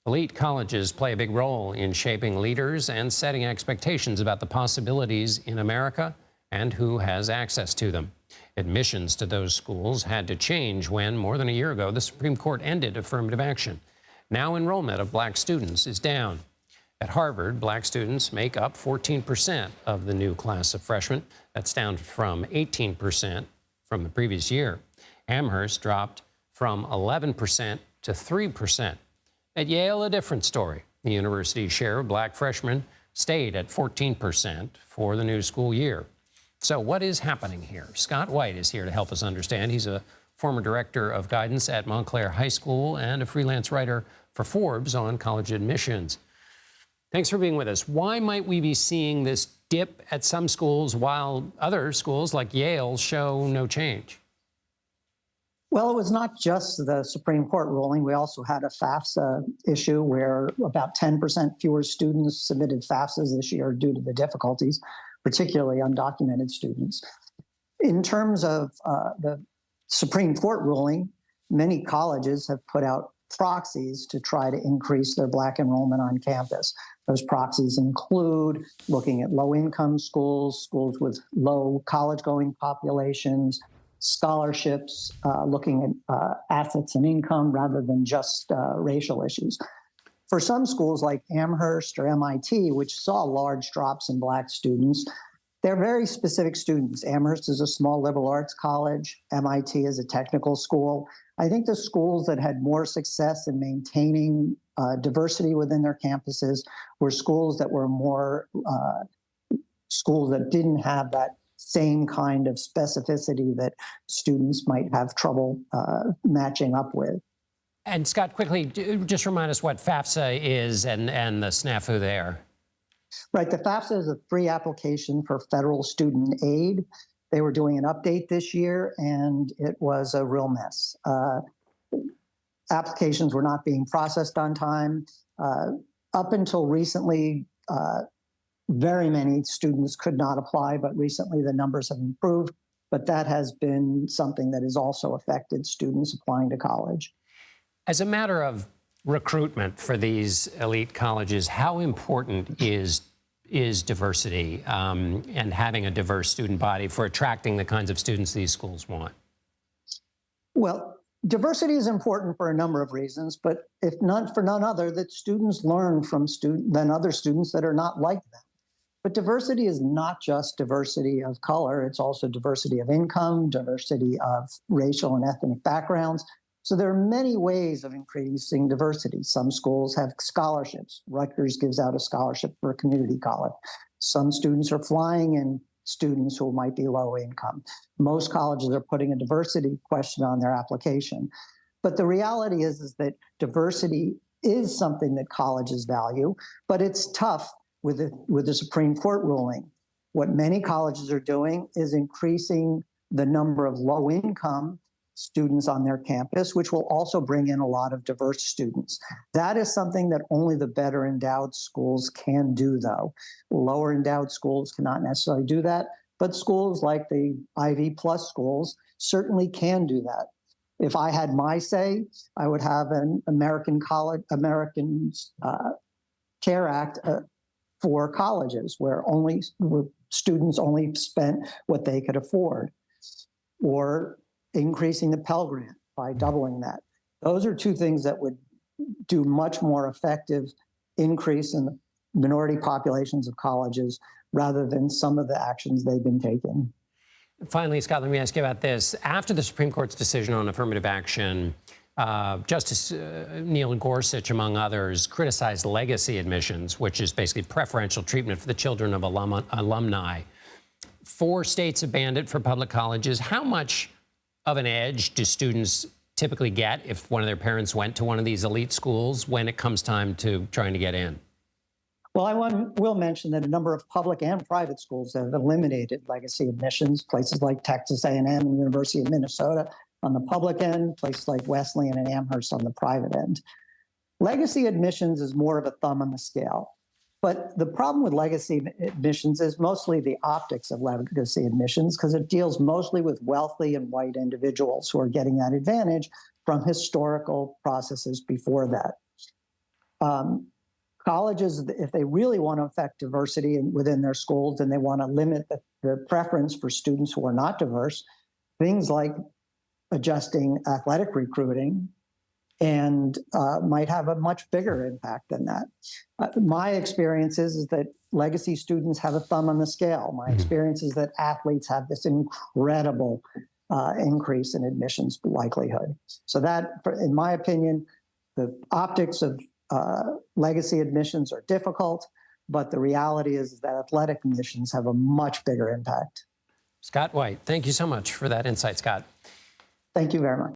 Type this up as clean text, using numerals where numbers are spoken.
Elite colleges play a big role in shaping leaders and setting expectations about the possibilities in America and who has access to them. Admissions to those schools had to change when, more than a year ago, the Supreme Court ended affirmative action. Now enrollment of black students is down. At Harvard, black students make up 14% of the new class of freshmen. That's down from 18% from the previous year. Amherst dropped from 11% to 3%. At Yale, a different story. The university's share of black freshmen stayed at 14% for the new school year. So what is happening here? Scott White is here to help us understand. He's a former director of guidance at Montclair High School and a freelance writer for Forbes on college admissions. Thanks for being with us. Why might we be seeing this dip at some schools while other schools like Yale show no change? Well, it was not just the Supreme Court ruling. We also had a FAFSA issue where about 10% fewer students submitted FAFSAs this year due to the difficulties, particularly undocumented students. In terms of the Supreme Court ruling, many colleges have put out proxies to try to increase their black enrollment on campus. Those proxies include looking at low-income schools, schools with low college-going populations, scholarships, looking at assets and income rather than just racial issues. For some schools like Amherst or MIT, which saw large drops in black students, they're very specific students. Amherst is a small liberal arts college. MIT is a technical school. I think the schools that had more success in maintaining diversity within their campuses were schools that were more schools that didn't have that same kind of specificity that students might have trouble matching up with. And Scott, quickly, just remind us what FAFSA is and the snafu there. Right, the FAFSA is a free application for federal student aid. They were doing an update this year, and it was a real mess. Applications were not being processed on time. Up until recently, very many students could not apply, but recently the numbers have improved. But that has been something that has also affected students applying to college. As a matter of recruitment for these elite colleges, how important is diversity and having a diverse student body for attracting the kinds of students these schools want? Well, diversity is important for a number of reasons, but if none for none other, that students learn from other students that are not like them. But diversity is not just diversity of color, it's also diversity of income, diversity of racial and ethnic backgrounds. So there are many ways of increasing diversity. Some schools have scholarships. Rutgers gives out a scholarship for a community college. Some students are flying in students who might be low income. Most colleges are putting a diversity question on their application. But the reality is that diversity is something that colleges value, but it's tough with the Supreme Court ruling. What many colleges are doing is increasing the number of low-income students on their campus, which will also bring in a lot of diverse students. That is something that only the better endowed schools can do, though. Lower endowed schools cannot necessarily do that, but schools like the Ivy Plus schools certainly can do that. If I had my say, I would have an American Care Act for colleges where students only spent what they could afford, or increasing the Pell Grant by doubling that. Those are two things that would do much more effective increase in the minority populations of colleges rather than some of the actions they've been taking. Finally, Scott, let me ask you about this. After the Supreme Court's decision on affirmative action, Justice Neil Gorsuch, among others, criticized legacy admissions, which is basically preferential treatment for the children of alumni. 4 states have banned it for public colleges. How much of an edge do students typically get if one of their parents went to one of these elite schools when it comes time to trying to get in? Well, I will mention that a number of public and private schools have eliminated legacy admissions, places like Texas A&M and University of Minnesota on the public end, places like Wesleyan and Amherst on the private end. Legacy admissions is more of a thumb on the scale. But the problem with legacy admissions is mostly the optics of legacy admissions, because it deals mostly with wealthy and white individuals who are getting that advantage from historical processes before that. Colleges, if they really want to affect diversity within their schools and they want to limit the preference for students who are not diverse, things like adjusting athletic recruiting and might have a much bigger impact than that. My experience is that legacy students have a thumb on the scale. My experience is that athletes have this incredible increase in admissions likelihood. So that, in my opinion, the optics of legacy admissions are difficult, but the reality is that athletic admissions have a much bigger impact. Scott White, thank you so much for that insight, Scott. Thank you very much.